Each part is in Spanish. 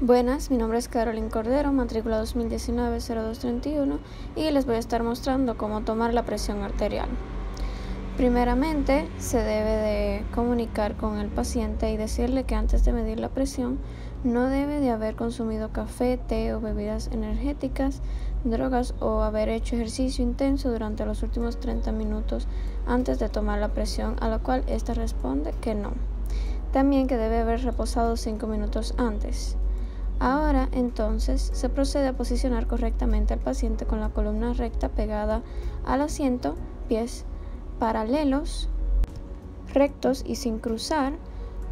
Buenas, mi nombre es Carolyn Cordero, matrícula 2019-0231 y les voy a estar mostrando cómo tomar la presión arterial. Primeramente, se debe de comunicar con el paciente y decirle que antes de medir la presión no debe de haber consumido café, té o bebidas energéticas, drogas o haber hecho ejercicio intenso durante los últimos 30 minutos antes de tomar la presión, a lo cual ésta responde que no. También que debe haber reposado 5 minutos antes. Ahora, entonces, se procede a posicionar correctamente al paciente con la columna recta pegada al asiento, pies paralelos, rectos y sin cruzar.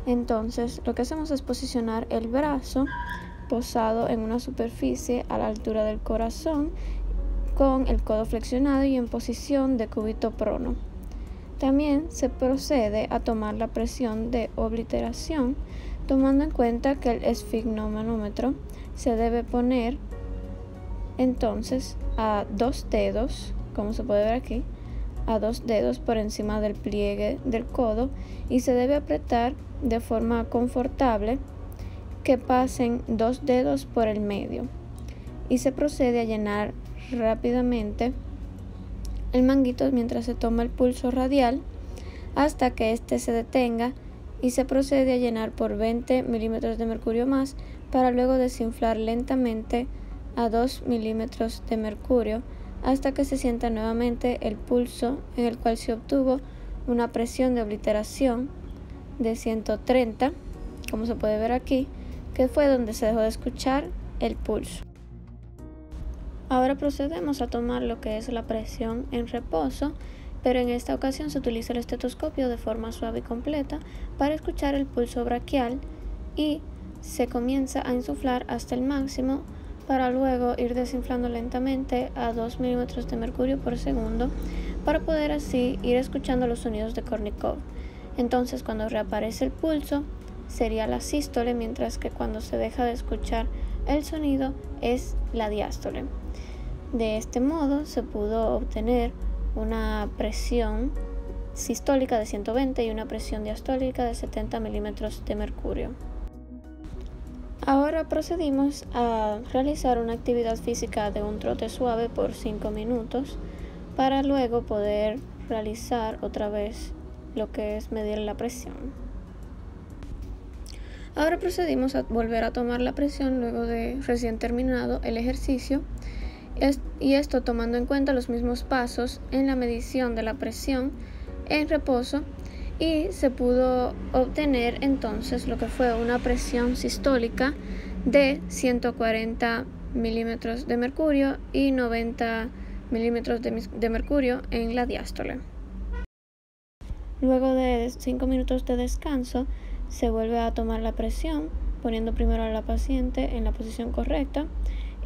Entonces, lo que hacemos es posicionar el brazo posado en una superficie a la altura del corazón con el codo flexionado y en posición de cúbito prono. También se procede a tomar la presión de obliteración, tomando en cuenta que el esfigmomanómetro se debe poner entonces a 2 dedos, como se puede ver aquí, a 2 dedos por encima del pliegue del codo, y se debe apretar de forma confortable que pasen 2 dedos por el medio, y se procede a llenar rápidamente el manguito mientras se toma el pulso radial hasta que éste se detenga, y se procede a llenar por 20 milímetros de mercurio más para luego desinflar lentamente a 2 milímetros de mercurio hasta que se sienta nuevamente el pulso, en el cual se obtuvo una presión de obliteración de 130, como se puede ver aquí, que fue donde se dejó de escuchar el pulso. Ahora procedemos a tomar lo que es la presión en reposo, pero en esta ocasión se utiliza el estetoscopio de forma suave y completa para escuchar el pulso braquial, y se comienza a insuflar hasta el máximo para luego ir desinflando lentamente a 2 milímetros de mercurio por segundo para poder así ir escuchando los sonidos de Kornikov. Entonces, cuando reaparece el pulso sería la sístole, mientras que cuando se deja de escuchar el sonido es la diástole. De este modo se pudo obtener una presión sistólica de 120 y una presión diastólica de 70 milímetros de mercurio. Ahora procedimos a realizar una actividad física de un trote suave por 5 minutos para luego poder realizar otra vez lo que es medir la presión. Ahora procedimos a volver a tomar la presión luego de recién terminado el ejercicio, y esto tomando en cuenta los mismos pasos en la medición de la presión en reposo, y se pudo obtener entonces lo que fue una presión sistólica de 140 milímetros de mercurio y 90 milímetros de mercurio en la diástole. Luego de 5 minutos de descanso se vuelve a tomar la presión, poniendo primero a la paciente en la posición correcta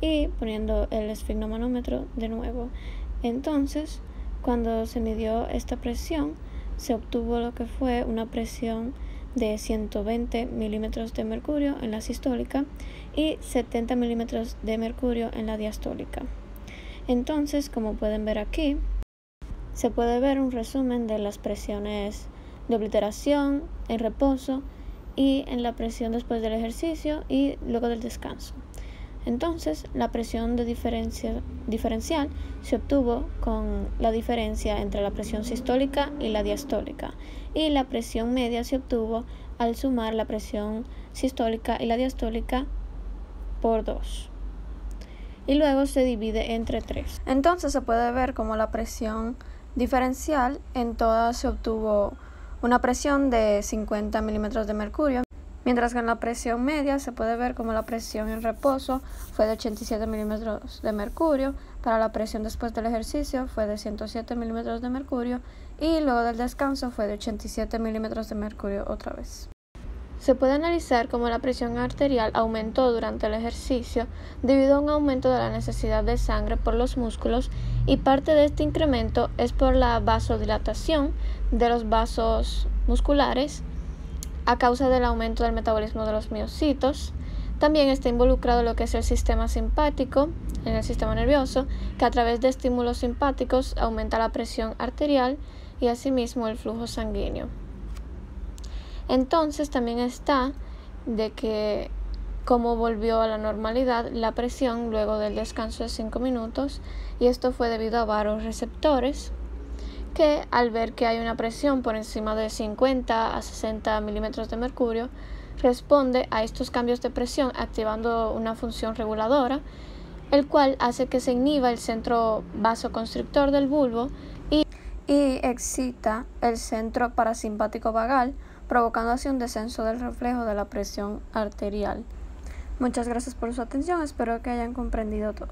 y poniendo el esfigmomanómetro de nuevo. Entonces, cuando se midió esta presión, se obtuvo lo que fue una presión de 120 milímetros de mercurio en la sistólica y 70 milímetros de mercurio en la diastólica. Entonces, como pueden ver aquí, se puede ver un resumen de las presiones de obliteración, en reposo y en la presión después del ejercicio y luego del descanso. Entonces, la presión de diferencial se obtuvo con la diferencia entre la presión sistólica y la diastólica, y la presión media se obtuvo al sumar la presión sistólica y la diastólica por 2. Y luego se divide entre 3. Entonces se puede ver como la presión diferencial en todas se obtuvo una presión de 50 milímetros de mercurio, mientras que en la presión media se puede ver como la presión en reposo fue de 87 milímetros de mercurio, para la presión después del ejercicio fue de 107 milímetros de mercurio y luego del descanso fue de 87 milímetros de mercurio otra vez. Se puede analizar cómo la presión arterial aumentó durante el ejercicio debido a un aumento de la necesidad de sangre por los músculos, y parte de este incremento es por la vasodilatación de los vasos musculares a causa del aumento del metabolismo de los miocitos. También está involucrado lo que es el sistema simpático en el sistema nervioso, que a través de estímulos simpáticos aumenta la presión arterial y asimismo el flujo sanguíneo. Entonces también está de que cómo volvió a la normalidad la presión luego del descanso de 5 minutos, y esto fue debido a varios receptores que, al ver que hay una presión por encima de 50 a 60 milímetros de mercurio, responde a estos cambios de presión activando una función reguladora, el cual hace que se inhiba el centro vasoconstrictor del bulbo y excita el centro parasimpático vagal, provocando así un descenso del reflejo de la presión arterial. Muchas gracias por su atención, espero que hayan comprendido todo.